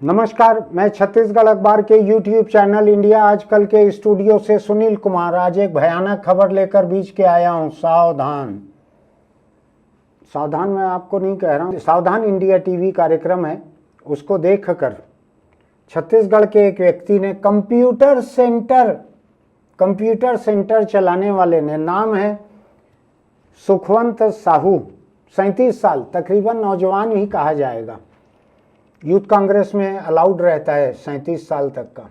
नमस्कार, मैं छत्तीसगढ़ अखबार के YouTube चैनल इंडिया आजकल के स्टूडियो से सुनील कुमार आज एक भयानक खबर लेकर बीच के आया हूं। सावधान सावधान मैं आपको नहीं कह रहा हूं, सावधान इंडिया टीवी कार्यक्रम है, उसको देखकर छत्तीसगढ़ के एक व्यक्ति ने कंप्यूटर सेंटर चलाने वाले ने, नाम है सुखवंत साहू, 37 साल, तकरीबन नौजवान ही कहा जाएगा। यूथ कांग्रेस में अलाउड रहता है 37 साल तक का।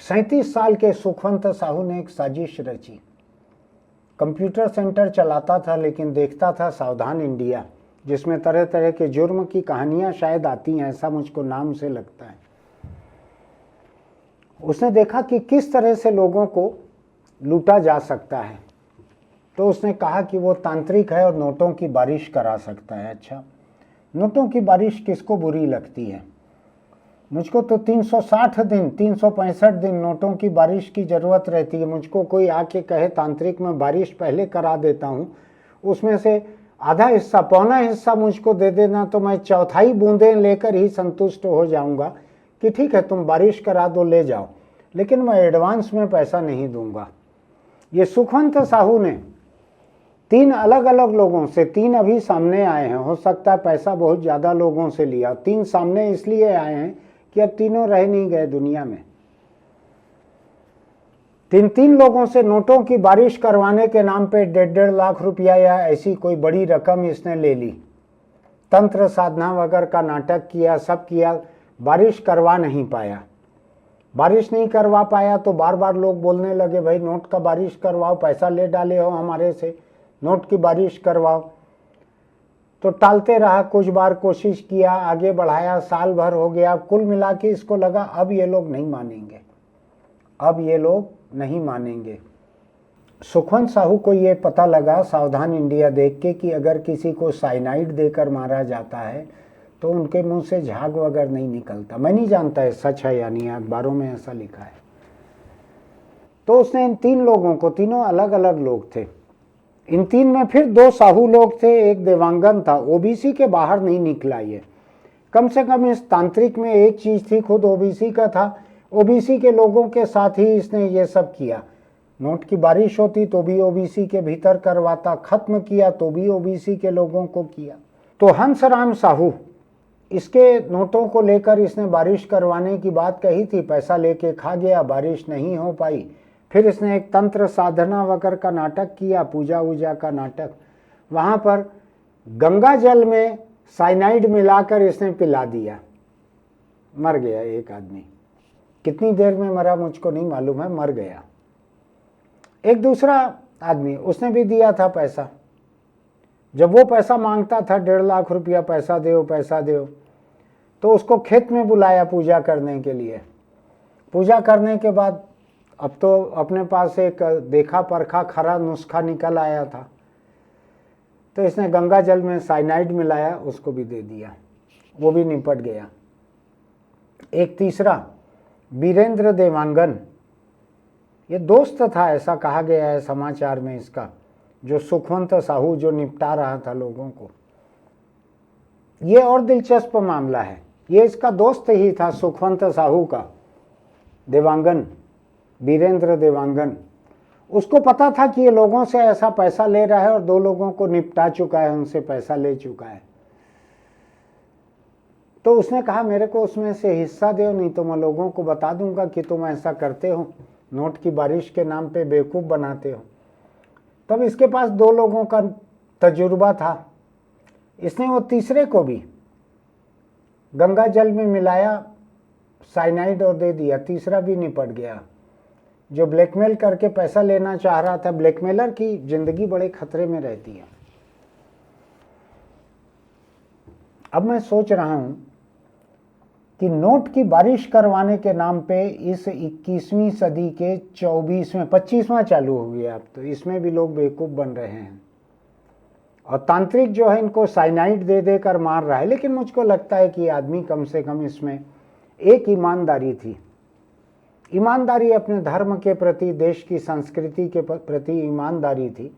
37 साल के सुखवंत साहू ने एक साजिश रची। कंप्यूटर सेंटर चलाता था, लेकिन देखता था सावधान इंडिया, जिसमें तरह तरह के जुर्म की कहानियां शायद आती हैं, ऐसा मुझको नाम से लगता है। उसने देखा कि किस तरह से लोगों को लूटा जा सकता है, तो उसने कहा कि वो तांत्रिक है और नोटों की बारिश करा सकता है। अच्छा, नोटों की बारिश किसको बुरी लगती है? मुझको तो 360 दिन 365 दिन नोटों की बारिश की ज़रूरत रहती है। मुझको कोई आके कहे तांत्रिक में बारिश पहले करा देता हूँ, उसमें से आधा हिस्सा, पौना हिस्सा मुझको दे देना, तो मैं चौथाई बूंदें लेकर ही संतुष्ट हो जाऊँगा कि ठीक है तुम बारिश करा दो, ले जाओ, लेकिन मैं एडवांस में पैसा नहीं दूंगा। ये सुखवंत साहू ने 3 अलग अलग लोगों से, 3 अभी सामने आए हैं, हो सकता है पैसा बहुत ज़्यादा लोगों से लिया। 3 सामने इसलिए आए हैं कि अब तीनों रह नहीं गए दुनिया में। 3 लोगों से नोटों की बारिश करवाने के नाम पे 1.5 लाख रुपया या ऐसी कोई बड़ी रकम इसने ले ली। तंत्र साधना वगैरह का नाटक किया, सब किया, बारिश करवा नहीं पाया। बारिश नहीं करवा पाया तो बार बार लोग बोलने लगे, भाई नोट का बारिश करवाओ, पैसा ले डाले हो हमारे से, नोट की बारिश करवाओ। तो टालते रहा, कुछ बार कोशिश किया, आगे बढ़ाया, साल भर हो गया। कुल मिला के इसको लगा अब ये लोग नहीं मानेंगे, अब ये लोग नहीं मानेंगे। सुखवंत साहू को ये पता लगा सावधान इंडिया देख के कि अगर किसी को साइनाइड देकर मारा जाता है तो उनके मुंह से झाग वगैरह नहीं निकलता। मैं नहीं जानता है सच है या नहीं, अखबारों में ऐसा लिखा है। तो उसने इन 3 लोगों को, तीनों अलग अलग लोग थे, इन 3 में फिर 2 साहू लोग थे, एक देवांगन था। ओबीसी के बाहर नहीं निकला ये। कम से कम इस तांत्रिक में एक चीज थी, खुद ओबीसी का था, ओबीसी के लोगों के साथ ही इसने ये सब किया। नोट की बारिश होती तो भी ओबीसी के भीतर करवाता, खत्म किया तो भी ओबीसी के लोगों को किया। तो हंसराम साहू, इसके नोटों को लेकर इसने बारिश करवाने की बात कही थी, पैसा लेके खा गया, बारिश नहीं हो पाई। फिर इसने एक तंत्र साधना वगैरह का नाटक किया, पूजा वूजा का नाटक। वहाँ पर गंगा जल में साइनाइड मिलाकर इसने पिला दिया, मर गया एक आदमी। कितनी देर में मरा मुझको नहीं मालूम है, मर गया। एक दूसरा आदमी, उसने भी दिया था पैसा। जब वो पैसा मांगता था 1.5 लाख रुपया, पैसा दो पैसा दो, तो उसको खेत में बुलाया पूजा करने के लिए। पूजा करने के बाद अब तो अपने पास एक देखा परखा खरा नुस्खा निकल आया था, तो इसने गंगा जल में साइनाइड मिलाया, उसको भी दे दिया, वो भी निपट गया। एक तीसरा वीरेंद्र देवांगन, ये दोस्त था ऐसा कहा गया है समाचार में इसका, जो सुखवंत साहू जो निपटा रहा था लोगों को। ये और दिलचस्प मामला है, ये इसका दोस्त ही था सुखवंत साहू का, देवांगन, वीरेंद्र देवांगन। उसको पता था कि ये लोगों से ऐसा पैसा ले रहा है और 2 लोगों को निपटा चुका है, उनसे पैसा ले चुका है। तो उसने कहा मेरे को उसमें से हिस्सा दो, नहीं तो मैं लोगों को बता दूंगा कि तुम ऐसा करते हो, नोट की बारिश के नाम पे बेवकूफ़ बनाते हो। तब इसके पास 2 लोगों का तजुर्बा था। इसने वो तीसरे को भी गंगा जल में मिलाया साइनाइड और दे दिया, तीसरा भी निपट गया। जो ब्लैकमेल करके पैसा लेना चाह रहा था, ब्लैकमेलर की जिंदगी बड़े खतरे में रहती है। अब मैं सोच रहा हूं कि नोट की बारिश करवाने के नाम पे इस 21वीं सदी के 24वें 25वां चालू हो गया, अब तो इसमें भी लोग बेवकूफ़ बन रहे हैं। और तांत्रिक जो है इनको साइनाइड दे देकर मार रहा है। लेकिन मुझको लगता है कि आदमी कम से कम इसमें एक ईमानदारी थी, ईमानदारी अपने धर्म के प्रति, देश की संस्कृति के प्रति ईमानदारी थी।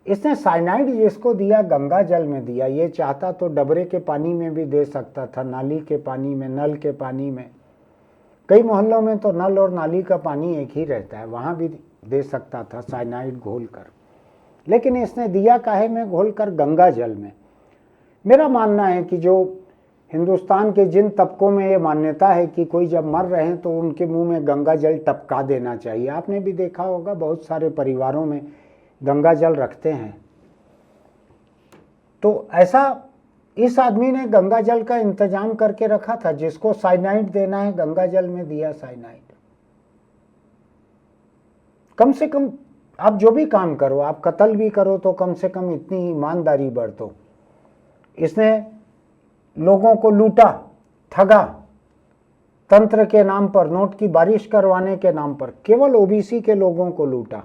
इसने साइनाइड जिसको दिया गंगा जल में दिया, ये चाहता तो डबरे के पानी में भी दे सकता था, नाली के पानी में, नल के पानी में। कई मोहल्लों में तो नल और नाली का पानी एक ही रहता है, वहाँ भी दे सकता था साइनाइड घोल कर, लेकिन इसने दिया काहे में घोल कर? गंगा जल में। मेरा मानना है कि जो हिंदुस्तान के जिन तबकों में ये मान्यता है कि कोई जब मर रहे हैं तो उनके मुंह में गंगा जल टपका देना चाहिए। आपने भी देखा होगा बहुत सारे परिवारों में गंगा जल रखते हैं। तो ऐसा इस आदमी ने गंगा जल का इंतजाम करके रखा था। जिसको साइनाइड देना है गंगा जल में दिया साइनाइड। कम से कम आप जो भी काम करो, आप कत्ल भी करो तो कम से कम इतनी ईमानदारी बरतो। इसने लोगों को लूटा, ठगा, तंत्र के नाम पर, नोट की बारिश करवाने के नाम पर केवल ओबीसी के लोगों को लूटा।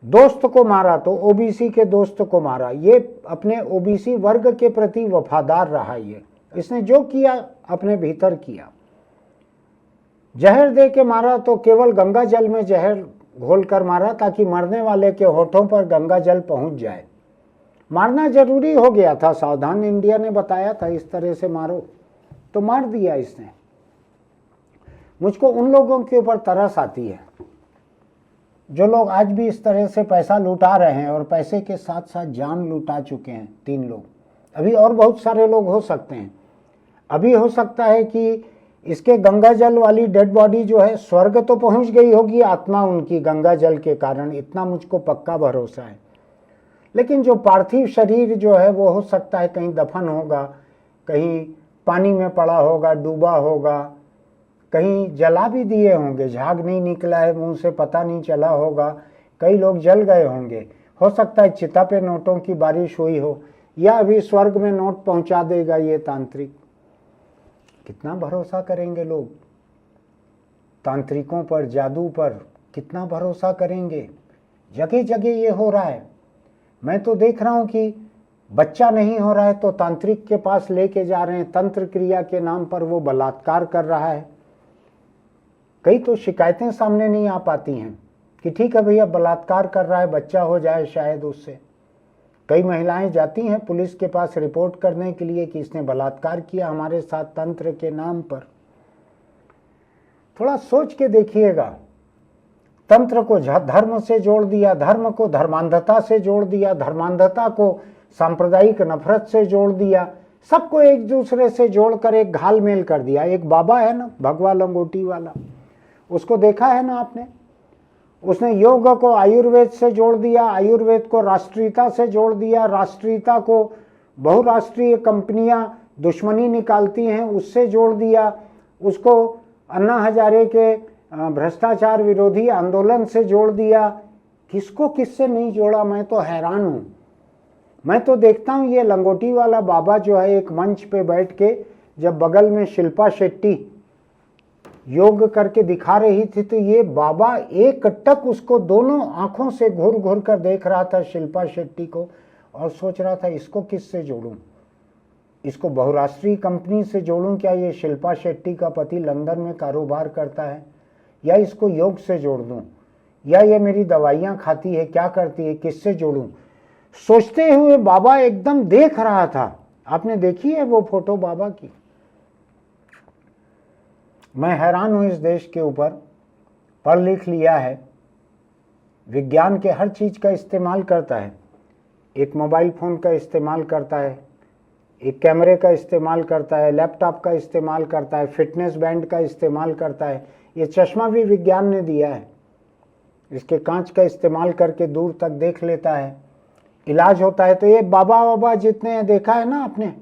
दोस्त को मारा तो ओबीसी के दोस्त को मारा। ये अपने ओबीसी वर्ग के प्रति वफादार रहा। ये इसने जो किया अपने भीतर किया। जहर दे के मारा तो केवल गंगा जल में जहर घोल कर मारा ताकि मरने वाले के होठों पर गंगा जल पहुंच जाए। मारना जरूरी हो गया था, सावधान इंडिया ने बताया था इस तरह से मारो, तो मार दिया इसने। मुझको उन लोगों के ऊपर तरस आती है जो लोग आज भी इस तरह से पैसा लुटा रहे हैं और पैसे के साथ साथ जान लुटा चुके हैं। 3 लोग, अभी और बहुत सारे लोग हो सकते हैं। अभी हो सकता है कि इसके गंगा जल वाली डेड बॉडी जो है स्वर्ग तो पहुंच गई होगी, आत्मा उनकी गंगा जल के कारण, इतना मुझको पक्का भरोसा है। लेकिन जो पार्थिव शरीर जो है वो हो सकता है कहीं दफन होगा, कहीं पानी में पड़ा होगा, डूबा होगा, कहीं जला भी दिए होंगे, झाग नहीं निकला है मुंह से, पता नहीं चला होगा, कई लोग जल गए होंगे। हो सकता है चिता पे नोटों की बारिश हुई हो, या अभी स्वर्ग में नोट पहुंचा देगा ये तांत्रिक। कितना भरोसा करेंगे लोग तांत्रिकों पर, जादू पर, कितना भरोसा करेंगे? जगह जगह ये हो रहा है। मैं तो देख रहा हूं कि बच्चा नहीं हो रहा है तो तांत्रिक के पास लेके जा रहे हैं, तंत्र क्रिया के नाम पर वो बलात्कार कर रहा है। कई तो शिकायतें सामने नहीं आ पाती हैं कि ठीक है भैया बलात्कार कर रहा है, बच्चा हो जाए शायद उससे। कई महिलाएं जाती हैं पुलिस के पास रिपोर्ट करने के लिए कि इसने बलात्कार किया हमारे साथ तंत्र के नाम पर। थोड़ा सोच के देखिएगा। तंत्र को धर्म से जोड़ दिया, धर्म को धर्मांधता से जोड़ दिया, धर्मांधता को सांप्रदायिक नफरत से जोड़ दिया, सबको एक दूसरे से जोड़कर एक घालमेल कर दिया। एक बाबा है ना, भगवा लंगोटी वाला, उसको देखा है ना आपने? उसने योग को आयुर्वेद से जोड़ दिया, आयुर्वेद को राष्ट्रीयता से जोड़ दिया, राष्ट्रीयता को बहुराष्ट्रीय कंपनियां दुश्मनी निकालती हैं उससे जोड़ दिया, उसको अन्ना हजारे के भ्रष्टाचार विरोधी आंदोलन से जोड़ दिया। किसको किससे नहीं जोड़ा, मैं तो हैरान हूं। मैं तो देखता हूं ये लंगोटी वाला बाबा जो है एक मंच पे बैठ के, जब बगल में शिल्पा शेट्टी योग करके दिखा रही थी तो ये बाबा एक टक उसको दोनों आंखों से घूर घूर कर देख रहा था शिल्पा शेट्टी को, और सोच रहा था इसको किससे जोड़ूं, इसको बहुराष्ट्रीय कंपनी से जोड़ूं क्या? ये शिल्पा शेट्टी का पति लंदन में कारोबार करता है, या इसको योग से जोड़ दूं, या ये मेरी दवाइयां खाती है, क्या करती है, किससे जोड़ूं? सोचते हुए बाबा एकदम देख रहा था। आपने देखी है वो फोटो बाबा की? मैं हैरान हूं इस देश के ऊपर। पढ़ लिख लिया है, विज्ञान के हर चीज का इस्तेमाल करता है, एक मोबाइल फोन का इस्तेमाल करता है, एक कैमरे का इस्तेमाल करता है, लैपटॉप का इस्तेमाल करता है, फिटनेस बैंड का इस्तेमाल करता है। ये चश्मा भी विज्ञान ने दिया है, इसके कांच का इस्तेमाल करके दूर तक देख लेता है, इलाज होता है। तो ये बाबा जितने देखा है ना आपने,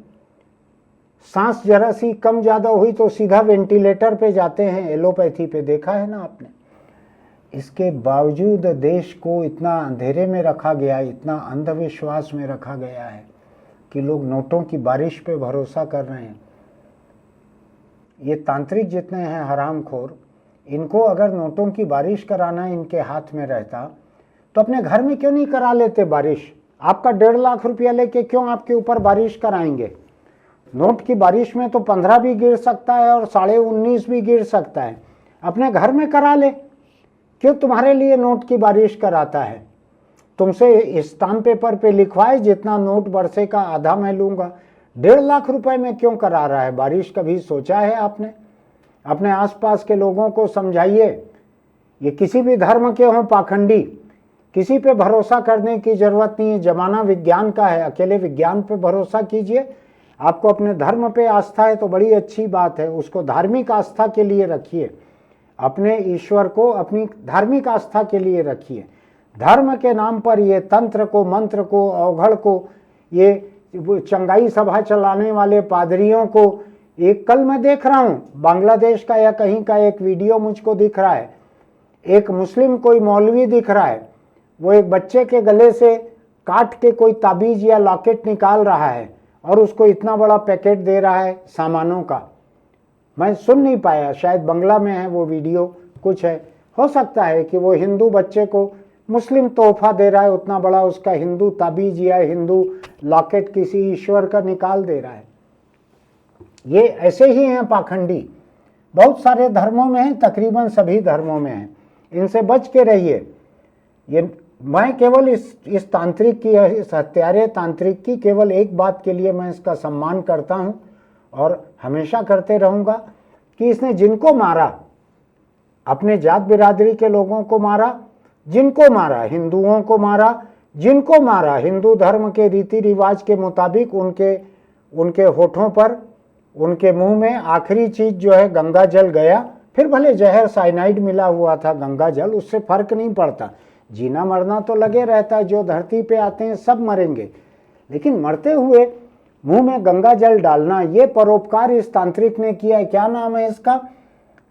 सांस जरा सी कम ज्यादा हुई तो सीधा वेंटिलेटर पे जाते हैं, एलोपैथी पे, देखा है ना आपने। इसके बावजूद देश को इतना अंधेरे में रखा गया, इतना अंधविश्वास में रखा गया है कि लोग नोटों की बारिश पे भरोसा कर रहे हैं। ये तांत्रिक जितने हैं हरामखोर, इनको अगर नोटों की बारिश कराना इनके हाथ में रहता तो अपने घर में क्यों नहीं करा लेते बारिश? आपका 1.5 लाख रुपया लेके क्यों आपके ऊपर बारिश कराएंगे? नोट की बारिश में तो 15 भी गिर सकता है और 19.5 भी गिर सकता है। अपने घर में करा ले, क्यों तुम्हारे लिए नोट की बारिश कराता है? तुमसे स्टाम्प पेपर पे लिखवाए जितना नोट बरसे का आधा मैं लूँगा। 1.5 लाख रुपए में क्यों करा रहा है बारिश? कभी सोचा है आपने? अपने आसपास के लोगों को समझाइए। ये किसी भी धर्म के हों पाखंडी, किसी पे भरोसा करने की जरूरत नहीं है। जमाना विज्ञान का है, अकेले विज्ञान पे भरोसा कीजिए। आपको अपने धर्म पे आस्था है तो बड़ी अच्छी बात है, उसको धार्मिक आस्था के लिए रखिए। अपने ईश्वर को अपनी धार्मिक आस्था के लिए रखिए। धर्म के नाम पर ये तंत्र को, मंत्र को, अवघड़ को, ये चंगाई सभा चलाने वाले पादरियों को, एक कल मैं देख रहा हूं बांग्लादेश का या कहीं का एक वीडियो मुझको दिख रहा है, एक मुस्लिम कोई मौलवी दिख रहा है, वो एक बच्चे के गले से काट के कोई ताबीज या लॉकेट निकाल रहा है और उसको इतना बड़ा पैकेट दे रहा है सामानों का। मैं सुन नहीं पाया, शायद बंगला में है वो वीडियो, कुछ है, हो सकता है कि वो हिंदू बच्चे को मुस्लिम तोहफा दे रहा है, उतना बड़ा उसका हिंदू ताबीज या हिंदू लॉकेट किसी ईश्वर का निकाल दे रहा है। ये ऐसे ही हैं पाखंडी, बहुत सारे धर्मों में हैं, तकरीबन सभी धर्मों में हैं। इनसे बच के रहिए। ये मैं केवल इस तांत्रिक की, इस हत्यारे तांत्रिक की केवल एक बात के लिए मैं इसका सम्मान करता हूं और हमेशा करते रहूंगा कि इसने जिनको मारा, अपने जात बिरादरी के लोगों को मारा, जिनको मारा, हिंदुओं को मारा, जिनको मारा, हिंदू धर्म के रीति रिवाज के मुताबिक उनके होठों पर, उनके मुंह में आखिरी चीज जो है गंगा जल गया। फिर भले जहर साइनाइड मिला हुआ था, गंगा जल, उससे फर्क नहीं पड़ता। जीना मरना तो लगे रहता है, जो धरती पे आते हैं सब मरेंगे, लेकिन मरते हुए मुंह में गंगा जल डालना, ये परोपकार इस तांत्रिक ने किया है। क्या नाम है इसका?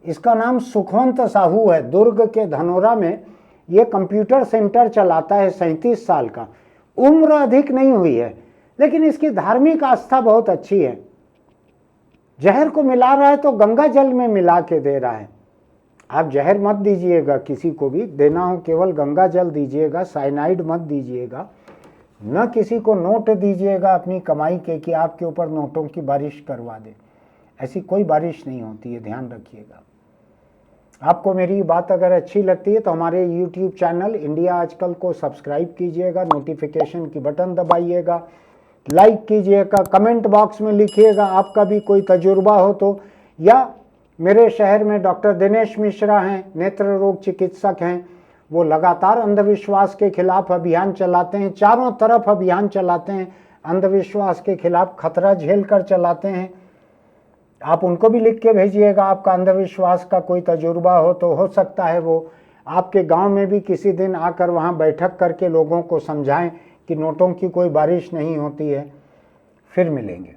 इसका नाम सुखवंत साहू है। दुर्ग के धनोरा में ये कंप्यूटर सेंटर चलाता है, 37 साल का, उम्र अधिक नहीं हुई है, लेकिन इसकी धार्मिक आस्था बहुत अच्छी है। जहर को मिला रहा है तो गंगा जल में मिला के दे रहा है। आप जहर मत दीजिएगा, किसी को भी देना हो केवल गंगा जल दीजिएगा, साइनाइड मत दीजिएगा, न किसी को नोट दीजिएगा अपनी कमाई के कि आपके ऊपर नोटों की बारिश करवा दे। ऐसी कोई बारिश नहीं होती है, ध्यान रखिएगा। आपको मेरी बात अगर अच्छी लगती है तो हमारे YouTube चैनल इंडिया आजकल को सब्सक्राइब कीजिएगा, नोटिफिकेशन की बटन दबाइएगा, लाइक कीजिएगा, कमेंट बॉक्स में लिखिएगा आपका भी कोई तजुर्बा हो तो। या मेरे शहर में डॉक्टर दिनेश मिश्रा हैं, नेत्र रोग चिकित्सक हैं, वो लगातार अंधविश्वास के खिलाफ अभियान चलाते हैं, चारों तरफ अभियान चलाते हैं, अंधविश्वास के खिलाफ खतरा झेल कर चलाते हैं। आप उनको भी लिख के भेजिएगा, आपका अंधविश्वास का कोई तजुर्बा हो तो हो सकता है वो आपके गांव में भी किसी दिन आकर वहां बैठक करके लोगों को समझाएं कि नोटों की कोई बारिश नहीं होती है। फिर मिलेंगे।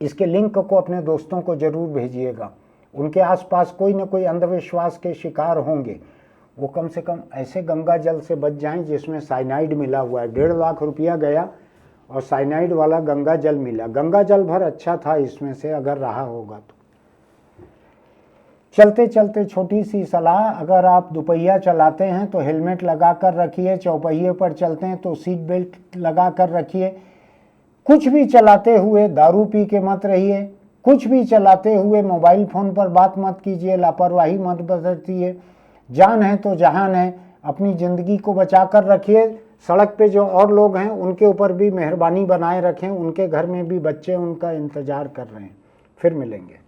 इसके लिंक को अपने दोस्तों को जरूर भेजिएगा, उनके आसपास कोई न कोई अंधविश्वास के शिकार होंगे, वो कम से कम ऐसे गंगा जल से बच जाएं जिसमें साइनाइड मिला हुआ है। 1.5 लाख रुपया गया और साइनाइड वाला गंगा जल मिला। गंगा जल भर अच्छा था इसमें से, अगर रहा होगा तो। चलते चलते छोटी सी सलाह, अगर आप दोपहिया चलाते हैं तो हेलमेट लगा कर रखिए, चौपहिए पर चलते हैं तो सीट बेल्ट लगा कर रखिए। कुछ भी चलाते हुए दारू पी के मत रहिए, कुछ भी चलाते हुए मोबाइल फोन पर बात मत कीजिए, लापरवाही मत बरतिए। जान है तो जहान है, अपनी जिंदगी को बचा कर रखिए। सड़क पे जो और लोग हैं उनके ऊपर भी मेहरबानी बनाए रखें, उनके घर में भी बच्चे उनका इंतजार कर रहे हैं। फिर मिलेंगे।